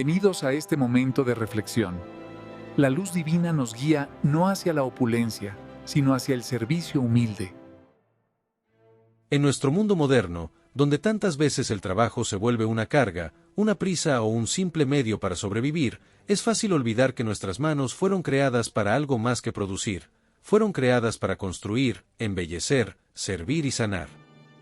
Bienvenidos a este momento de reflexión. La luz divina nos guía no hacia la opulencia, sino hacia el servicio humilde. En nuestro mundo moderno, donde tantas veces el trabajo se vuelve una carga, una prisa o un simple medio para sobrevivir, es fácil olvidar que nuestras manos fueron creadas para algo más que producir. Fueron creadas para construir, embellecer, servir y sanar.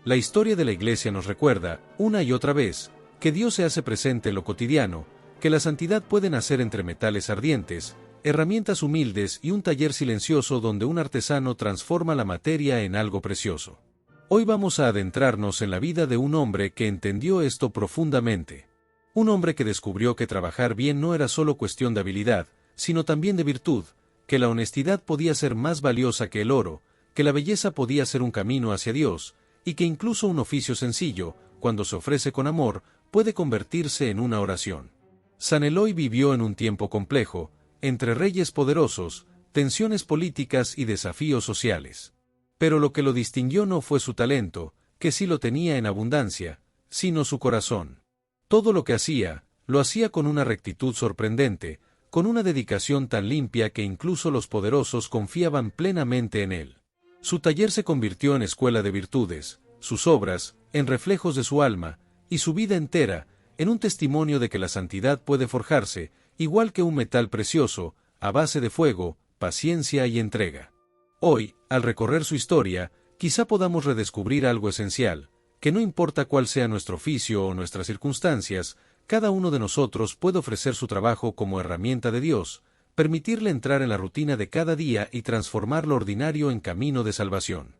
La historia de la Iglesia nos recuerda, una y otra vez, que Dios se hace presente en lo cotidiano, que la santidad puede nacer entre metales ardientes, herramientas humildes y un taller silencioso donde un artesano transforma la materia en algo precioso. Hoy vamos a adentrarnos en la vida de un hombre que entendió esto profundamente. Un hombre que descubrió que trabajar bien no era solo cuestión de habilidad, sino también de virtud, que la honestidad podía ser más valiosa que el oro, que la belleza podía ser un camino hacia Dios, y que incluso un oficio sencillo, cuando se ofrece con amor, puede convertirse en una oración. San Eloy vivió en un tiempo complejo, entre reyes poderosos, tensiones políticas y desafíos sociales. Pero lo que lo distinguió no fue su talento, que sí lo tenía en abundancia, sino su corazón. Todo lo que hacía, lo hacía con una rectitud sorprendente, con una dedicación tan limpia que incluso los poderosos confiaban plenamente en él. Su taller se convirtió en escuela de virtudes, sus obras, en reflejos de su alma, y su vida entera, en un testimonio de que la santidad puede forjarse, igual que un metal precioso, a base de fuego, paciencia y entrega. Hoy, al recorrer su historia, quizá podamos redescubrir algo esencial, que no importa cuál sea nuestro oficio o nuestras circunstancias, cada uno de nosotros puede ofrecer su trabajo como herramienta de Dios, permitirle entrar en la rutina de cada día y transformar lo ordinario en camino de salvación.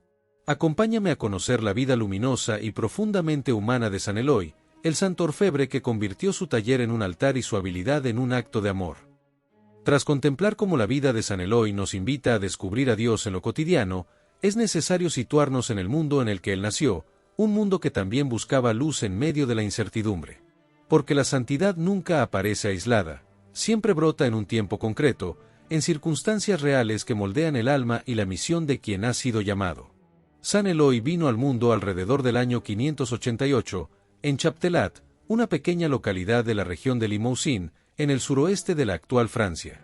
Acompáñame a conocer la vida luminosa y profundamente humana de San Eloy, el santo orfebre que convirtió su taller en un altar y su habilidad en un acto de amor. Tras contemplar cómo la vida de San Eloy nos invita a descubrir a Dios en lo cotidiano, es necesario situarnos en el mundo en el que él nació, un mundo que también buscaba luz en medio de la incertidumbre. Porque la santidad nunca aparece aislada, siempre brota en un tiempo concreto, en circunstancias reales que moldean el alma y la misión de quien ha sido llamado. San Eloy vino al mundo alrededor del año 588, en Chaptelat, una pequeña localidad de la región de Limousin, en el suroeste de la actual Francia.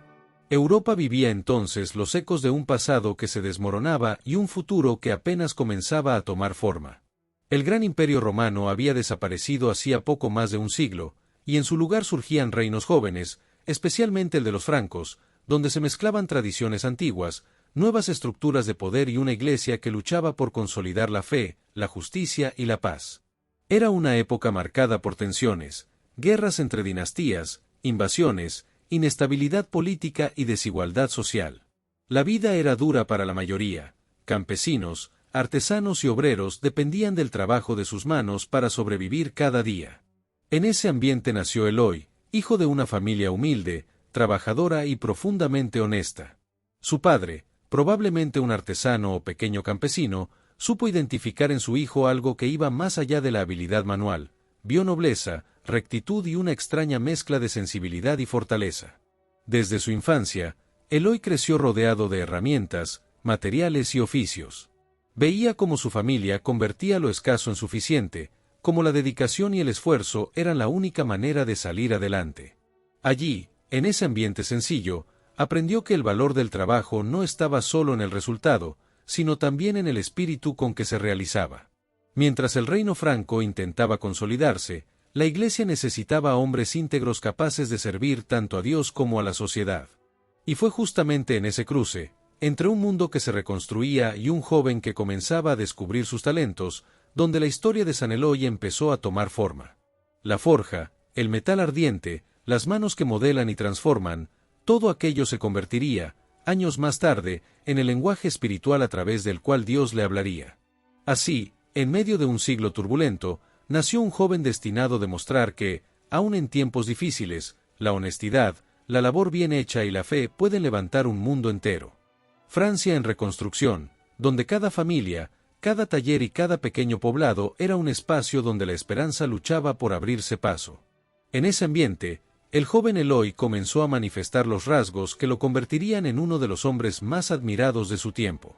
Europa vivía entonces los ecos de un pasado que se desmoronaba y un futuro que apenas comenzaba a tomar forma. El gran imperio romano había desaparecido hacía poco más de un siglo, y en su lugar surgían reinos jóvenes, especialmente el de los francos, donde se mezclaban tradiciones antiguas, nuevas estructuras de poder y una iglesia que luchaba por consolidar la fe, la justicia y la paz. Era una época marcada por tensiones, guerras entre dinastías, invasiones, inestabilidad política y desigualdad social. La vida era dura para la mayoría. Campesinos, artesanos y obreros dependían del trabajo de sus manos para sobrevivir cada día. En ese ambiente nació Eloy, hijo de una familia humilde, trabajadora y profundamente honesta. Su padre, probablemente un artesano o pequeño campesino, supo identificar en su hijo algo que iba más allá de la habilidad manual, vio nobleza, rectitud y una extraña mezcla de sensibilidad y fortaleza. Desde su infancia, Eloy creció rodeado de herramientas, materiales y oficios. Veía cómo su familia convertía lo escaso en suficiente, cómo la dedicación y el esfuerzo eran la única manera de salir adelante. Allí, en ese ambiente sencillo, aprendió que el valor del trabajo no estaba solo en el resultado, sino también en el espíritu con que se realizaba. Mientras el reino franco intentaba consolidarse, la Iglesia necesitaba hombres íntegros capaces de servir tanto a Dios como a la sociedad. Y fue justamente en ese cruce, entre un mundo que se reconstruía y un joven que comenzaba a descubrir sus talentos, donde la historia de San Eloy empezó a tomar forma. La forja, el metal ardiente, las manos que modelan y transforman, todo aquello se convertiría, años más tarde, en el lenguaje espiritual a través del cual Dios le hablaría. Así, en medio de un siglo turbulento, nació un joven destinado a demostrar que, aun en tiempos difíciles, la honestidad, la labor bien hecha y la fe pueden levantar un mundo entero. Francia en reconstrucción, donde cada familia, cada taller y cada pequeño poblado era un espacio donde la esperanza luchaba por abrirse paso. En ese ambiente, el joven Eloy comenzó a manifestar los rasgos que lo convertirían en uno de los hombres más admirados de su tiempo.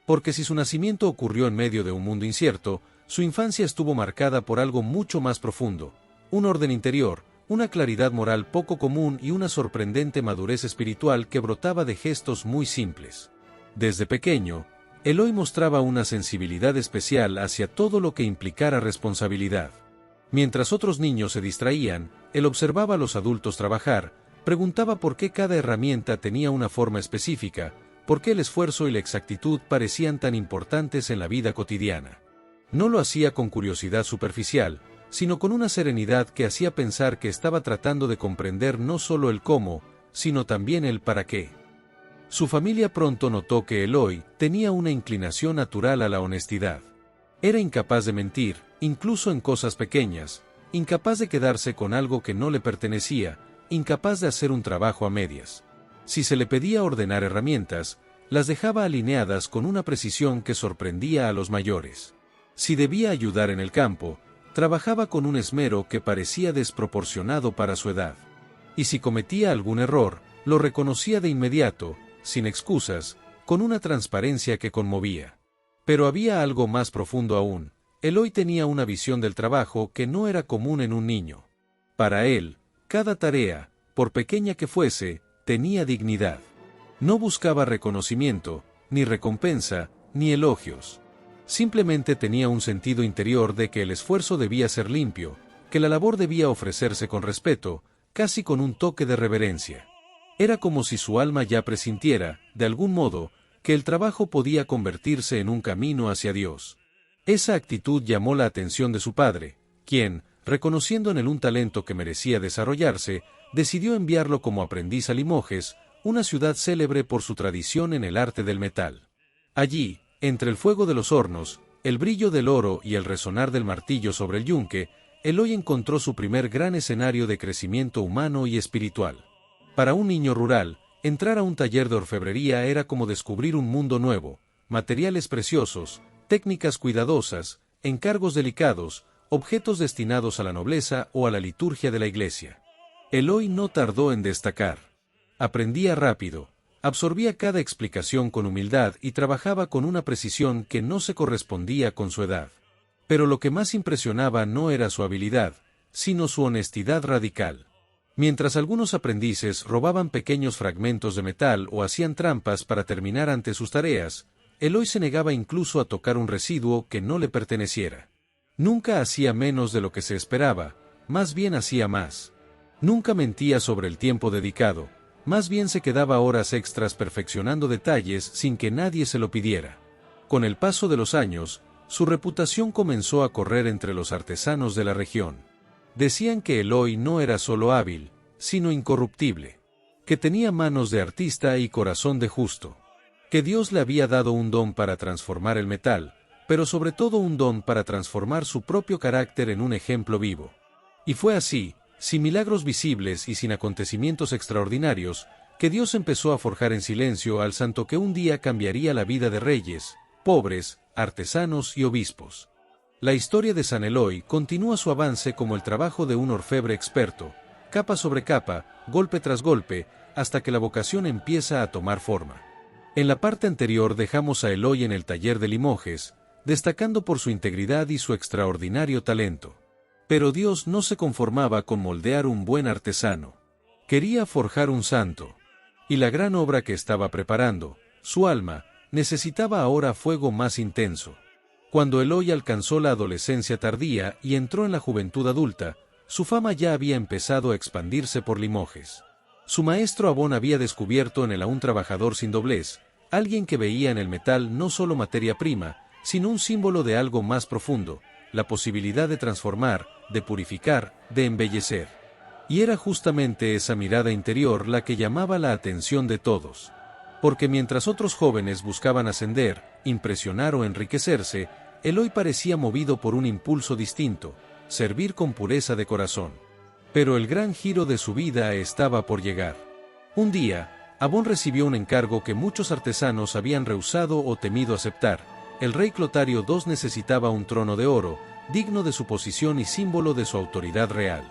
Porque si su nacimiento ocurrió en medio de un mundo incierto, su infancia estuvo marcada por algo mucho más profundo, un orden interior, una claridad moral poco común y una sorprendente madurez espiritual que brotaba de gestos muy simples. Desde pequeño, Eloy mostraba una sensibilidad especial hacia todo lo que implicara responsabilidad. Mientras otros niños se distraían, él observaba a los adultos trabajar, preguntaba por qué cada herramienta tenía una forma específica, por qué el esfuerzo y la exactitud parecían tan importantes en la vida cotidiana. No lo hacía con curiosidad superficial, sino con una serenidad que hacía pensar que estaba tratando de comprender no solo el cómo, sino también el para qué. Su familia pronto notó que Eloy tenía una inclinación natural a la honestidad. Era incapaz de mentir, incluso en cosas pequeñas, incapaz de quedarse con algo que no le pertenecía, incapaz de hacer un trabajo a medias. Si se le pedía ordenar herramientas, las dejaba alineadas con una precisión que sorprendía a los mayores. Si debía ayudar en el campo, trabajaba con un esmero que parecía desproporcionado para su edad. Y si cometía algún error, lo reconocía de inmediato, sin excusas, con una transparencia que conmovía. Pero había algo más profundo aún. Eloy tenía una visión del trabajo que no era común en un niño. Para él, cada tarea, por pequeña que fuese, tenía dignidad. No buscaba reconocimiento, ni recompensa, ni elogios. Simplemente tenía un sentido interior de que el esfuerzo debía ser limpio, que la labor debía ofrecerse con respeto, casi con un toque de reverencia. Era como si su alma ya presintiera, de algún modo, que el trabajo podía convertirse en un camino hacia Dios. Esa actitud llamó la atención de su padre, quien, reconociendo en él un talento que merecía desarrollarse, decidió enviarlo como aprendiz a Limoges, una ciudad célebre por su tradición en el arte del metal. Allí, entre el fuego de los hornos, el brillo del oro y el resonar del martillo sobre el yunque, Eloy encontró su primer gran escenario de crecimiento humano y espiritual. Para un niño rural, entrar a un taller de orfebrería era como descubrir un mundo nuevo, materiales preciosos, técnicas cuidadosas, encargos delicados, objetos destinados a la nobleza o a la liturgia de la iglesia. Eloy no tardó en destacar. Aprendía rápido, absorbía cada explicación con humildad y trabajaba con una precisión que no se correspondía con su edad. Pero lo que más impresionaba no era su habilidad, sino su honestidad radical. Mientras algunos aprendices robaban pequeños fragmentos de metal o hacían trampas para terminar ante sus tareas, Eloy se negaba incluso a tocar un residuo que no le perteneciera. Nunca hacía menos de lo que se esperaba, más bien hacía más. Nunca mentía sobre el tiempo dedicado, más bien se quedaba horas extras perfeccionando detalles sin que nadie se lo pidiera. Con el paso de los años, su reputación comenzó a correr entre los artesanos de la región. Decían que Eloy no era solo hábil, sino incorruptible, que tenía manos de artista y corazón de justo, que Dios le había dado un don para transformar el metal, pero sobre todo un don para transformar su propio carácter en un ejemplo vivo. Y fue así, sin milagros visibles y sin acontecimientos extraordinarios, que Dios empezó a forjar en silencio al santo que un día cambiaría la vida de reyes, pobres, artesanos y obispos. La historia de San Eloy continúa su avance como el trabajo de un orfebre experto, capa sobre capa, golpe tras golpe, hasta que la vocación empieza a tomar forma. En la parte anterior dejamos a Eloy en el taller de Limoges, destacando por su integridad y su extraordinario talento. Pero Dios no se conformaba con moldear un buen artesano. Quería forjar un santo. Y la gran obra que estaba preparando, su alma, necesitaba ahora fuego más intenso. Cuando Eloy alcanzó la adolescencia tardía y entró en la juventud adulta, su fama ya había empezado a expandirse por Limoges. Su maestro Abón había descubierto en él a un trabajador sin doblez, alguien que veía en el metal no solo materia prima, sino un símbolo de algo más profundo, la posibilidad de transformar, de purificar, de embellecer. Y era justamente esa mirada interior la que llamaba la atención de todos. Porque mientras otros jóvenes buscaban ascender, impresionar o enriquecerse, Eloy parecía movido por un impulso distinto, servir con pureza de corazón. Pero el gran giro de su vida estaba por llegar. Un día, Abón recibió un encargo que muchos artesanos habían rehusado o temido aceptar. El rey Clotario II necesitaba un trono de oro, digno de su posición y símbolo de su autoridad real.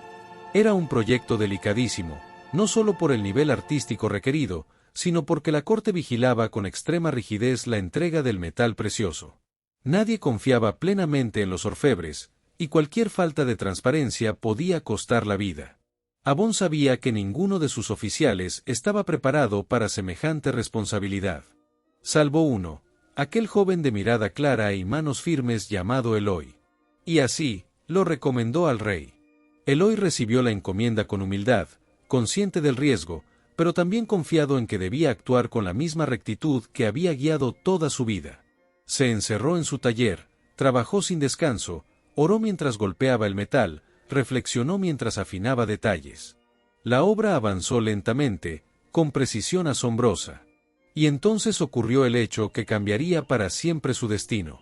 Era un proyecto delicadísimo, no solo por el nivel artístico requerido, sino porque la corte vigilaba con extrema rigidez la entrega del metal precioso. Nadie confiaba plenamente en los orfebres, y cualquier falta de transparencia podía costar la vida. Abón sabía que ninguno de sus oficiales estaba preparado para semejante responsabilidad. Salvo uno, aquel joven de mirada clara y manos firmes llamado Eloi. Y así, lo recomendó al rey. Eloi recibió la encomienda con humildad, consciente del riesgo, pero también confiado en que debía actuar con la misma rectitud que había guiado toda su vida. Se encerró en su taller, trabajó sin descanso, oró mientras golpeaba el metal, reflexionó mientras afinaba detalles. La obra avanzó lentamente, con precisión asombrosa. Y entonces ocurrió el hecho que cambiaría para siempre su destino.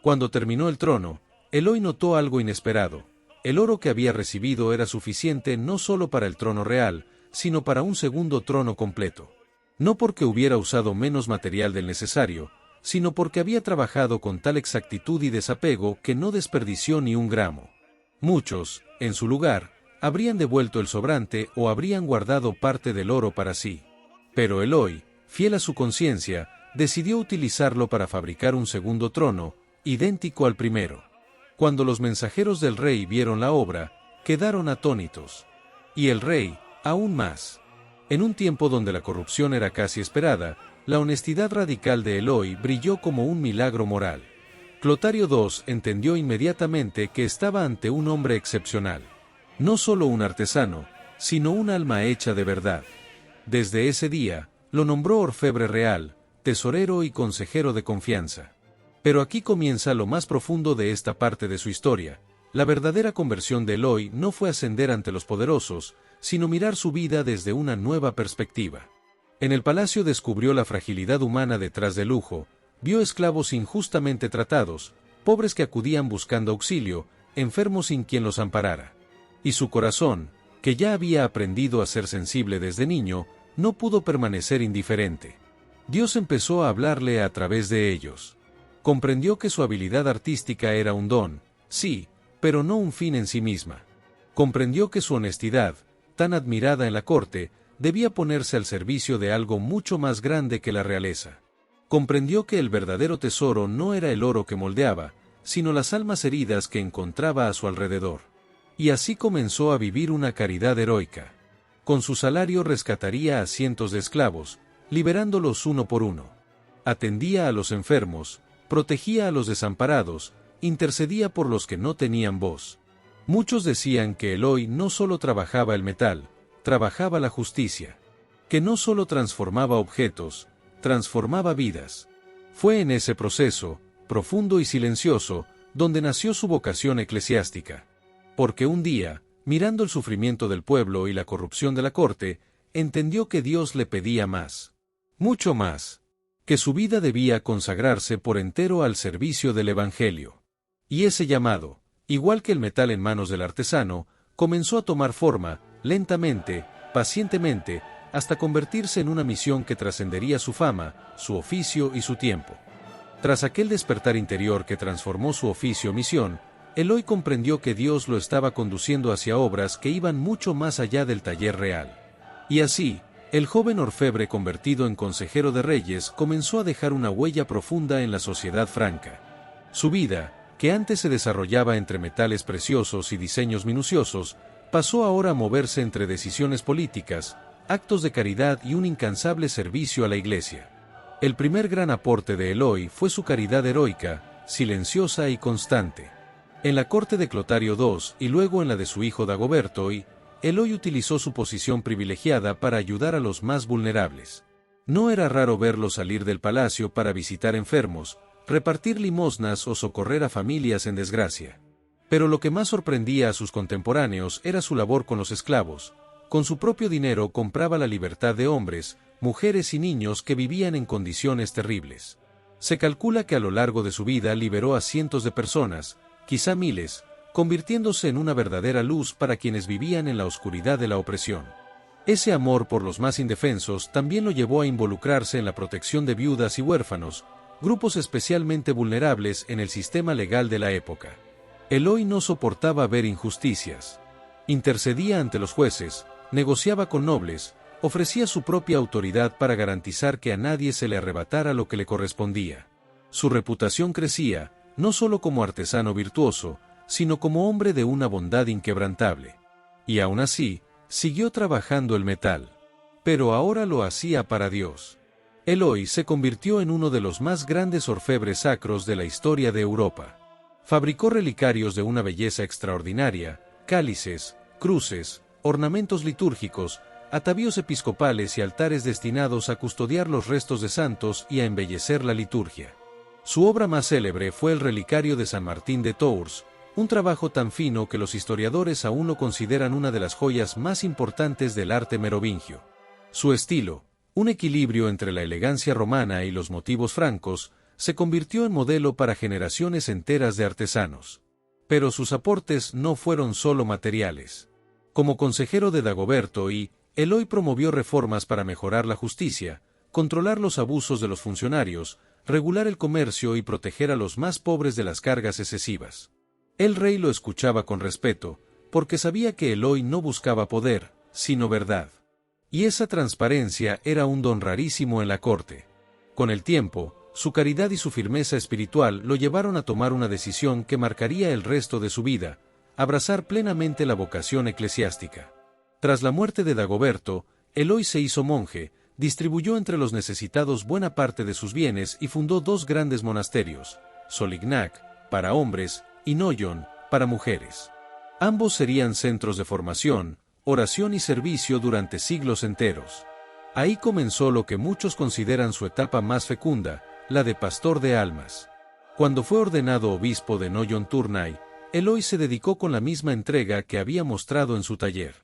Cuando terminó el trono, Eloi notó algo inesperado. El oro que había recibido era suficiente no solo para el trono real, sino para un segundo trono completo. No porque hubiera usado menos material del necesario, sino porque había trabajado con tal exactitud y desapego que no desperdició ni un gramo. Muchos, en su lugar, habrían devuelto el sobrante o habrían guardado parte del oro para sí. Pero Eloi, fiel a su conciencia, decidió utilizarlo para fabricar un segundo trono, idéntico al primero. Cuando los mensajeros del rey vieron la obra, quedaron atónitos. Y el rey, aún más. En un tiempo donde la corrupción era casi esperada, la honestidad radical de Eloi brilló como un milagro moral. Clotario II entendió inmediatamente que estaba ante un hombre excepcional. No solo un artesano, sino un alma hecha de verdad. Desde ese día, lo nombró orfebre real, tesorero y consejero de confianza. Pero aquí comienza lo más profundo de esta parte de su historia. La verdadera conversión de Eloi no fue ascender ante los poderosos, sino mirar su vida desde una nueva perspectiva. En el palacio descubrió la fragilidad humana detrás del lujo, vio esclavos injustamente tratados, pobres que acudían buscando auxilio, enfermos sin quien los amparara. Y su corazón, que ya había aprendido a ser sensible desde niño, no pudo permanecer indiferente. Dios empezó a hablarle a través de ellos. Comprendió que su habilidad artística era un don, sí, pero no un fin en sí misma. Comprendió que su honestidad, tan admirada en la corte, debía ponerse al servicio de algo mucho más grande que la realeza. Comprendió que el verdadero tesoro no era el oro que moldeaba, sino las almas heridas que encontraba a su alrededor. Y así comenzó a vivir una caridad heroica. Con su salario rescataría a cientos de esclavos, liberándolos uno por uno. Atendía a los enfermos, protegía a los desamparados, intercedía por los que no tenían voz. Muchos decían que Eloi no solo trabajaba el metal, trabajaba la justicia. Que no solo transformaba objetos, transformaba vidas. Fue en ese proceso, profundo y silencioso, donde nació su vocación eclesiástica. Porque un día, mirando el sufrimiento del pueblo y la corrupción de la corte, entendió que Dios le pedía más. Mucho más. Que su vida debía consagrarse por entero al servicio del Evangelio. Y ese llamado, igual que el metal en manos del artesano, comenzó a tomar forma, lentamente, pacientemente, hasta convertirse en una misión que trascendería su fama, su oficio y su tiempo. Tras aquel despertar interior que transformó su oficio o misión, Eloi comprendió que Dios lo estaba conduciendo hacia obras que iban mucho más allá del taller real. Y así, el joven orfebre convertido en consejero de reyes comenzó a dejar una huella profunda en la sociedad franca. Su vida, que antes se desarrollaba entre metales preciosos y diseños minuciosos, pasó ahora a moverse entre decisiones políticas, actos de caridad y un incansable servicio a la Iglesia. El primer gran aporte de Eloi fue su caridad heroica, silenciosa y constante. En la corte de Clotario II y luego en la de su hijo Dagoberto, Eloi utilizó su posición privilegiada para ayudar a los más vulnerables. No era raro verlo salir del palacio para visitar enfermos, repartir limosnas o socorrer a familias en desgracia. Pero lo que más sorprendía a sus contemporáneos era su labor con los esclavos. Con su propio dinero compraba la libertad de hombres, mujeres y niños que vivían en condiciones terribles. Se calcula que a lo largo de su vida liberó a cientos de personas, quizá miles, convirtiéndose en una verdadera luz para quienes vivían en la oscuridad de la opresión. Ese amor por los más indefensos también lo llevó a involucrarse en la protección de viudas y huérfanos, grupos especialmente vulnerables en el sistema legal de la época. Eloi no soportaba ver injusticias. Intercedía ante los jueces, negociaba con nobles, ofrecía su propia autoridad para garantizar que a nadie se le arrebatara lo que le correspondía. Su reputación crecía, no solo como artesano virtuoso, sino como hombre de una bondad inquebrantable. Y aún así, Siguió trabajando el metal. Pero ahora lo hacía para Dios. Eloi se convirtió en uno de los más grandes orfebres sacros de la historia de Europa. Fabricó relicarios de una belleza extraordinaria, cálices, cruces, ornamentos litúrgicos, atavíos episcopales y altares destinados a custodiar los restos de santos y a embellecer la liturgia. Su obra más célebre fue el relicario de San Martín de Tours, un trabajo tan fino que los historiadores aún lo consideran una de las joyas más importantes del arte merovingio. Su estilo, un equilibrio entre la elegancia romana y los motivos francos, se convirtió en modelo para generaciones enteras de artesanos. Pero sus aportes no fueron solo materiales. Como consejero de Dagoberto Eloi promovió reformas para mejorar la justicia, controlar los abusos de los funcionarios, regular el comercio y proteger a los más pobres de las cargas excesivas. El rey lo escuchaba con respeto, porque sabía que Eloi no buscaba poder, sino verdad. Y esa transparencia era un don rarísimo en la corte. Con el tiempo, su caridad y su firmeza espiritual lo llevaron a tomar una decisión que marcaría el resto de su vida: abrazar plenamente la vocación eclesiástica. Tras la muerte de Dagoberto, Eloi se hizo monje, distribuyó entre los necesitados buena parte de sus bienes y fundó dos grandes monasterios, Solignac, para hombres, y Noyon, para mujeres. Ambos serían centros de formación, oración y servicio durante siglos enteros. Ahí comenzó lo que muchos consideran su etapa más fecunda, la de pastor de almas. Cuando fue ordenado obispo de Noyon-Tournai, Eloi se dedicó con la misma entrega que había mostrado en su taller.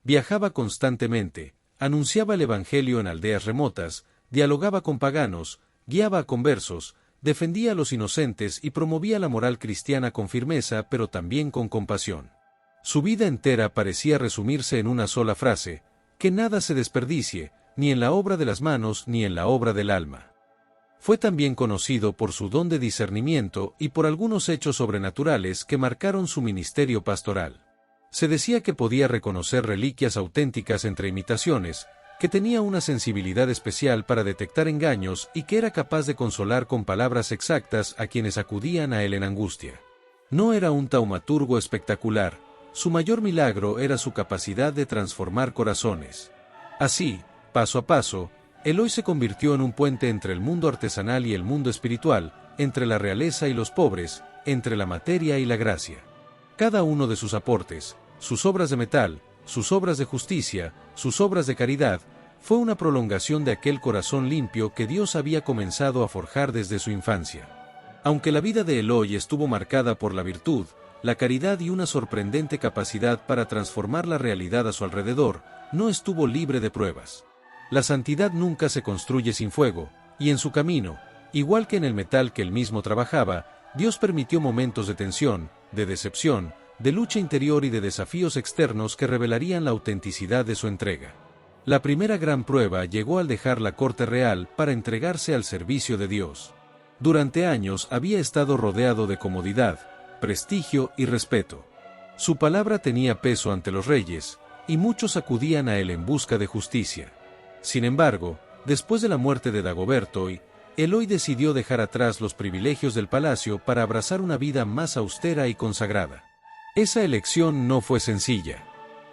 Viajaba constantemente, anunciaba el evangelio en aldeas remotas, dialogaba con paganos, guiaba a conversos, defendía a los inocentes y promovía la moral cristiana con firmeza pero también con compasión. Su vida entera parecía resumirse en una sola frase: que nada se desperdicie, ni en la obra de las manos ni en la obra del alma. Fue también conocido por su don de discernimiento y por algunos hechos sobrenaturales que marcaron su ministerio pastoral. Se decía que podía reconocer reliquias auténticas entre imitaciones, que tenía una sensibilidad especial para detectar engaños y que era capaz de consolar con palabras exactas a quienes acudían a él en angustia. No era un taumaturgo espectacular, su mayor milagro era su capacidad de transformar corazones. Así, paso a paso, Eloi se convirtió en un puente entre el mundo artesanal y el mundo espiritual, entre la realeza y los pobres, entre la materia y la gracia. Cada uno de sus aportes, sus obras de metal, sus obras de justicia, sus obras de caridad, fue una prolongación de aquel corazón limpio que Dios había comenzado a forjar desde su infancia. Aunque la vida de Eloi estuvo marcada por la virtud, la caridad y una sorprendente capacidad para transformar la realidad a su alrededor, no estuvo libre de pruebas. La santidad nunca se construye sin fuego, y en su camino, igual que en el metal que él mismo trabajaba, Dios permitió momentos de tensión, de decepción, de lucha interior y de desafíos externos que revelarían la autenticidad de su entrega. La primera gran prueba llegó al dejar la corte real para entregarse al servicio de Dios. Durante años había estado rodeado de comodidad, prestigio y respeto. Su palabra tenía peso ante los reyes, y muchos acudían a él en busca de justicia. Sin embargo, después de la muerte de Dagoberto, Eloi decidió dejar atrás los privilegios del palacio para abrazar una vida más austera y consagrada. Esa elección no fue sencilla.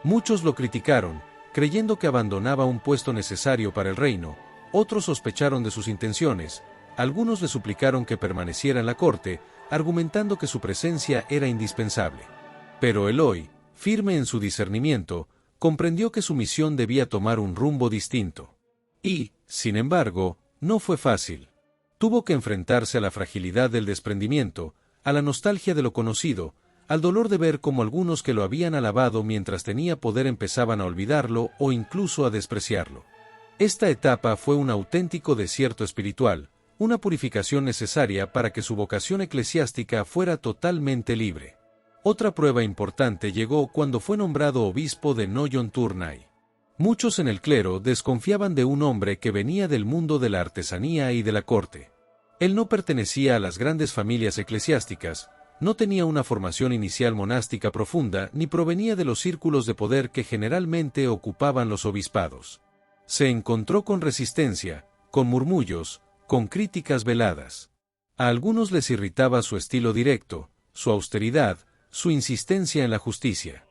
Muchos lo criticaron, creyendo que abandonaba un puesto necesario para el reino, otros sospecharon de sus intenciones, algunos le suplicaron que permaneciera en la corte, argumentando que su presencia era indispensable. Pero Eloi, firme en su discernimiento, comprendió que su misión debía tomar un rumbo distinto. Y, sin embargo, no fue fácil. Tuvo que enfrentarse a la fragilidad del desprendimiento, a la nostalgia de lo conocido, al dolor de ver cómo algunos que lo habían alabado mientras tenía poder empezaban a olvidarlo o incluso a despreciarlo. Esta etapa fue un auténtico desierto espiritual, una purificación necesaria para que su vocación eclesiástica fuera totalmente libre. Otra prueba importante llegó cuando fue nombrado obispo de Noyon-Tournai. Muchos en el clero desconfiaban de un hombre que venía del mundo de la artesanía y de la corte. Él no pertenecía a las grandes familias eclesiásticas, no tenía una formación inicial monástica profunda ni provenía de los círculos de poder que generalmente ocupaban los obispados. Se encontró con resistencia, con murmullos, con críticas veladas. A algunos les irritaba su estilo directo, su austeridad, su insistencia en la justicia.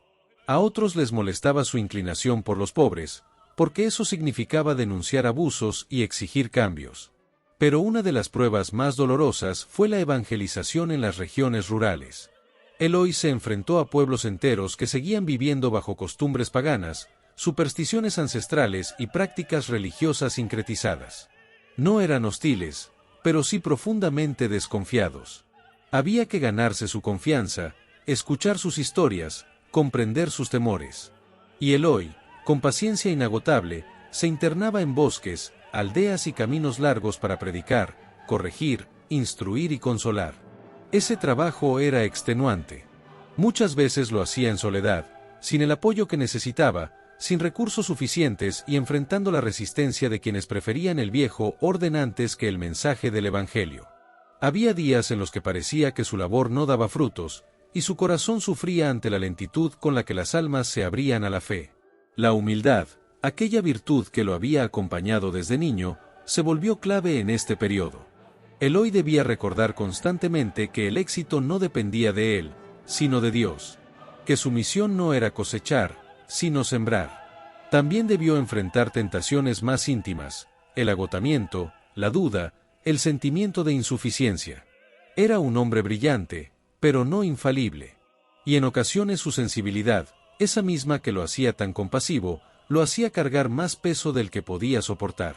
A otros les molestaba su inclinación por los pobres, porque eso significaba denunciar abusos y exigir cambios. Pero una de las pruebas más dolorosas fue la evangelización en las regiones rurales. Eloy se enfrentó a pueblos enteros que seguían viviendo bajo costumbres paganas, supersticiones ancestrales y prácticas religiosas sincretizadas. No eran hostiles, pero sí profundamente desconfiados. Había que ganarse su confianza, escuchar sus historias, comprender sus temores. Y Eloy, con paciencia inagotable, se internaba en bosques, aldeas y caminos largos para predicar, corregir, instruir y consolar. Ese trabajo era extenuante. Muchas veces lo hacía en soledad, sin el apoyo que necesitaba, sin recursos suficientes y enfrentando la resistencia de quienes preferían el viejo orden antes que el mensaje del Evangelio. Había días en los que parecía que su labor no daba frutos, y su corazón sufría ante la lentitud con la que las almas se abrían a la fe. La humildad, aquella virtud que lo había acompañado desde niño, se volvió clave en este periodo. Eloy debía recordar constantemente que el éxito no dependía de él, sino de Dios. Que su misión no era cosechar, sino sembrar. También debió enfrentar tentaciones más íntimas, el agotamiento, la duda, el sentimiento de insuficiencia. Era un hombre brillante, pero no infalible. Y en ocasiones su sensibilidad, esa misma que lo hacía tan compasivo, lo hacía cargar más peso del que podía soportar.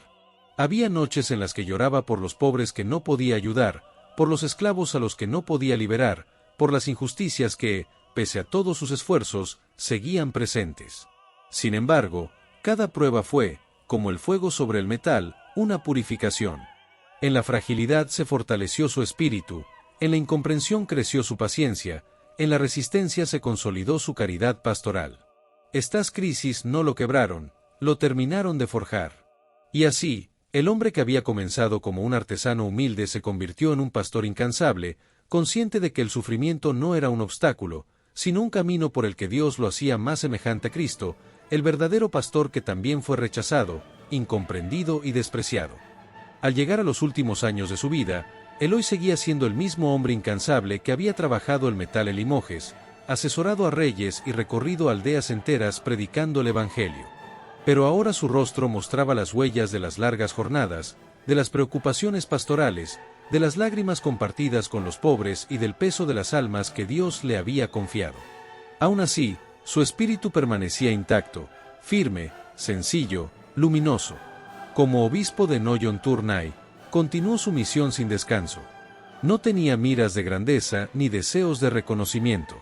Había noches en las que lloraba por los pobres que no podía ayudar, por los esclavos a los que no podía liberar, por las injusticias que, pese a todos sus esfuerzos, seguían presentes. Sin embargo, cada prueba fue, como el fuego sobre el metal, una purificación. En la fragilidad se fortaleció su espíritu, en la incomprensión creció su paciencia, en la resistencia se consolidó su caridad pastoral. Estas crisis no lo quebraron, lo terminaron de forjar. Y así, el hombre que había comenzado como un artesano humilde se convirtió en un pastor incansable, consciente de que el sufrimiento no era un obstáculo, sino un camino por el que Dios lo hacía más semejante a Cristo, el verdadero pastor que también fue rechazado, incomprendido y despreciado. Al llegar a los últimos años de su vida, Eloy seguía siendo el mismo hombre incansable que había trabajado el metal en Limoges, asesorado a reyes y recorrido aldeas enteras predicando el Evangelio. Pero ahora su rostro mostraba las huellas de las largas jornadas, de las preocupaciones pastorales, de las lágrimas compartidas con los pobres y del peso de las almas que Dios le había confiado. Aún así, su espíritu permanecía intacto, firme, sencillo, luminoso. Como obispo de Noyon-Tournai, continuó su misión sin descanso. No tenía miras de grandeza ni deseos de reconocimiento.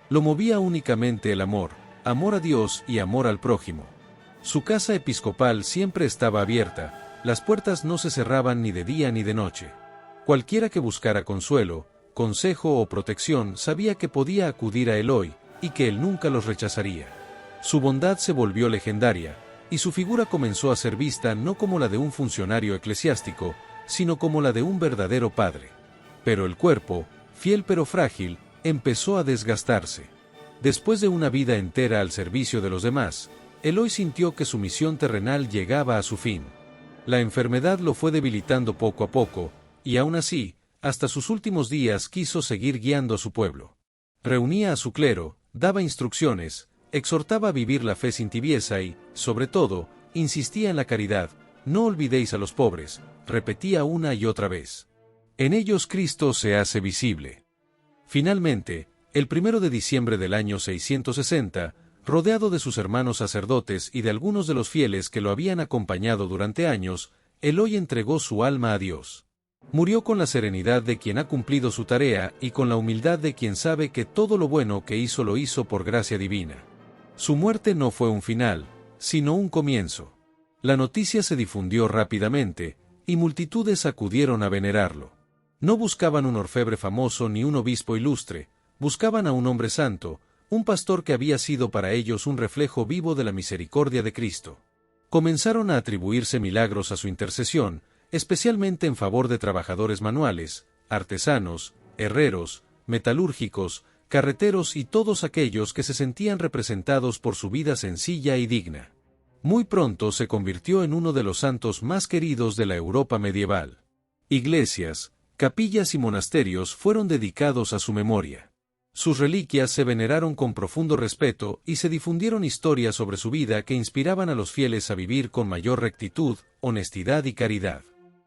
Lo movía únicamente el amor a Dios y amor al prójimo. Su casa episcopal siempre estaba abierta, las puertas no se cerraban ni de día ni de noche. Cualquiera que buscara consuelo, consejo o protección sabía que podía acudir a Eloy, y que él nunca los rechazaría. Su bondad se volvió legendaria, y su figura comenzó a ser vista no como la de un funcionario eclesiástico, sino como la de un verdadero padre. Pero el cuerpo, fiel pero frágil, empezó a desgastarse. Después de una vida entera al servicio de los demás, Eloy sintió que su misión terrenal llegaba a su fin. La enfermedad lo fue debilitando poco a poco, y aún así, hasta sus últimos días quiso seguir guiando a su pueblo. Reunía a su clero, daba instrucciones, exhortaba a vivir la fe sin tibieza y, sobre todo, insistía en la caridad. No olvidéis a los pobres, repetía una y otra vez. En ellos Cristo se hace visible. Finalmente, el 1 de diciembre del año 660, rodeado de sus hermanos sacerdotes y de algunos de los fieles que lo habían acompañado durante años, Eloy entregó su alma a Dios. Murió con la serenidad de quien ha cumplido su tarea y con la humildad de quien sabe que todo lo bueno que hizo lo hizo por gracia divina. Su muerte no fue un final, sino un comienzo. La noticia se difundió rápidamente, y multitudes acudieron a venerarlo. No buscaban un orfebre famoso ni un obispo ilustre, buscaban a un hombre santo, un pastor que había sido para ellos un reflejo vivo de la misericordia de Cristo. Comenzaron a atribuirse milagros a su intercesión, especialmente en favor de trabajadores manuales, artesanos, herreros, metalúrgicos, carreteros y todos aquellos que se sentían representados por su vida sencilla y digna. Muy pronto se convirtió en uno de los santos más queridos de la Europa medieval. Iglesias, capillas y monasterios fueron dedicados a su memoria. Sus reliquias se veneraron con profundo respeto y se difundieron historias sobre su vida que inspiraban a los fieles a vivir con mayor rectitud, honestidad y caridad.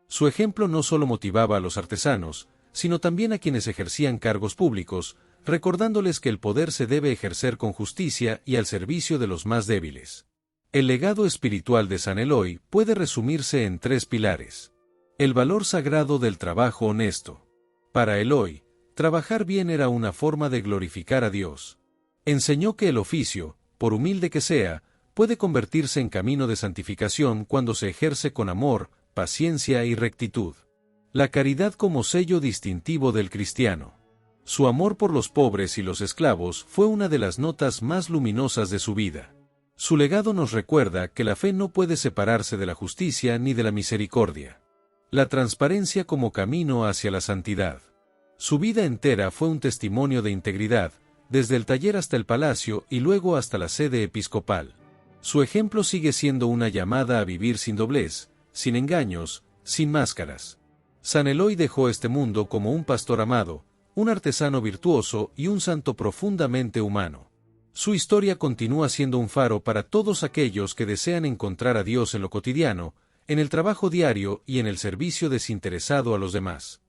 Su ejemplo no solo motivaba a los artesanos, sino también a quienes ejercían cargos públicos, recordándoles que el poder se debe ejercer con justicia y al servicio de los más débiles. El legado espiritual de San Eloy puede resumirse en 3 pilares. El valor sagrado del trabajo honesto. Para Eloy, trabajar bien era una forma de glorificar a Dios. Enseñó que el oficio, por humilde que sea, puede convertirse en camino de santificación cuando se ejerce con amor, paciencia y rectitud. La caridad como sello distintivo del cristiano. Su amor por los pobres y los esclavos fue una de las notas más luminosas de su vida. Su legado nos recuerda que la fe no puede separarse de la justicia ni de la misericordia. La transparencia como camino hacia la santidad. Su vida entera fue un testimonio de integridad, desde el taller hasta el palacio y luego hasta la sede episcopal. Su ejemplo sigue siendo una llamada a vivir sin doblez, sin engaños, sin máscaras. San Eloy dejó este mundo como un pastor amado, un artesano virtuoso y un santo profundamente humano. Su historia continúa siendo un faro para todos aquellos que desean encontrar a Dios en lo cotidiano, en el trabajo diario y en el servicio desinteresado a los demás.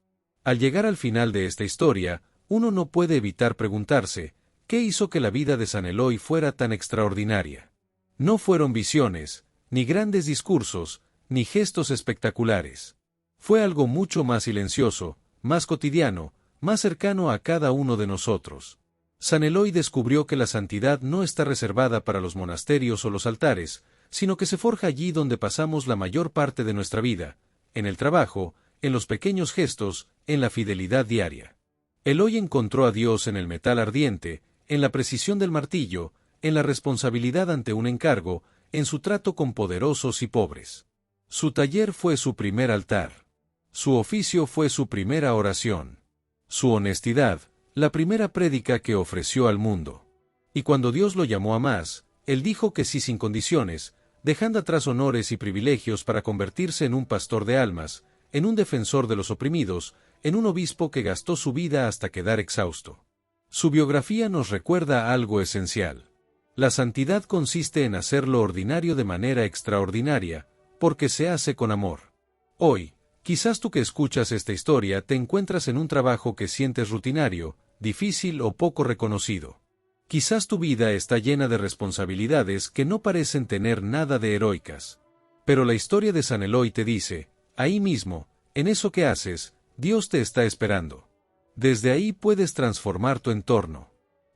Al llegar al final de esta historia, uno no puede evitar preguntarse, ¿qué hizo que la vida de San Eloy fuera tan extraordinaria? No fueron visiones, ni grandes discursos, ni gestos espectaculares. Fue algo mucho más silencioso, más cotidiano, más cercano a cada uno de nosotros. San Eloy descubrió que la santidad no está reservada para los monasterios o los altares, sino que se forja allí donde pasamos la mayor parte de nuestra vida, en el trabajo, en los pequeños gestos, en la fidelidad diaria. Eloy encontró a Dios en el metal ardiente, en la precisión del martillo, en la responsabilidad ante un encargo, en su trato con poderosos y pobres. Su taller fue su primer altar. Su oficio fue su primera oración. Su honestidad, la primera prédica que ofreció al mundo. Y cuando Dios lo llamó a más, él dijo que sí sin condiciones, dejando atrás honores y privilegios para convertirse en un pastor de almas, en un defensor de los oprimidos, en un obispo que gastó su vida hasta quedar exhausto. Su biografía nos recuerda algo esencial. La santidad consiste en hacer lo ordinario de manera extraordinaria, porque se hace con amor. Hoy, quizás tú que escuchas esta historia te encuentras en un trabajo que sientes rutinario, difícil o poco reconocido. Quizás tu vida está llena de responsabilidades que no parecen tener nada de heroicas. Pero la historia de San Eloy te dice, ahí mismo, en eso que haces, Dios te está esperando. Desde ahí puedes transformar tu entorno.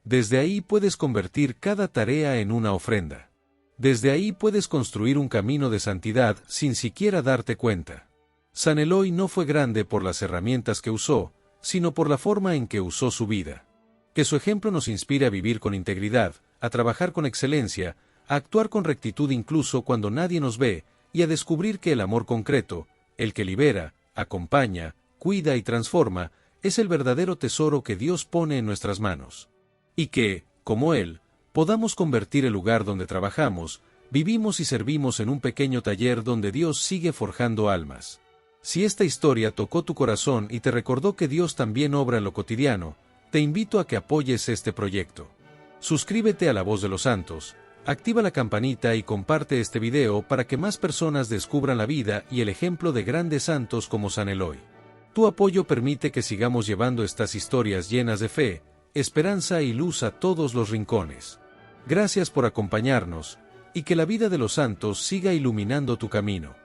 Desde ahí puedes convertir cada tarea en una ofrenda. Desde ahí puedes construir un camino de santidad sin siquiera darte cuenta. San Eloy no fue grande por las herramientas que usó, sino por la forma en que usó su vida. Que su ejemplo nos inspire a vivir con integridad, a trabajar con excelencia, a actuar con rectitud incluso cuando nadie nos ve, y a descubrir que el amor concreto, el que libera, acompaña, cuida y transforma, es el verdadero tesoro que Dios pone en nuestras manos. Y que, como Él, podamos convertir el lugar donde trabajamos, vivimos y servimos en un pequeño taller donde Dios sigue forjando almas. Si esta historia tocó tu corazón y te recordó que Dios también obra en lo cotidiano, te invito a que apoyes este proyecto. Suscríbete a La Voz de los Santos, activa la campanita y comparte este video para que más personas descubran la vida y el ejemplo de grandes santos como San Eloy. Tu apoyo permite que sigamos llevando estas historias llenas de fe, esperanza y luz a todos los rincones. Gracias por acompañarnos, y que la vida de los santos siga iluminando tu camino.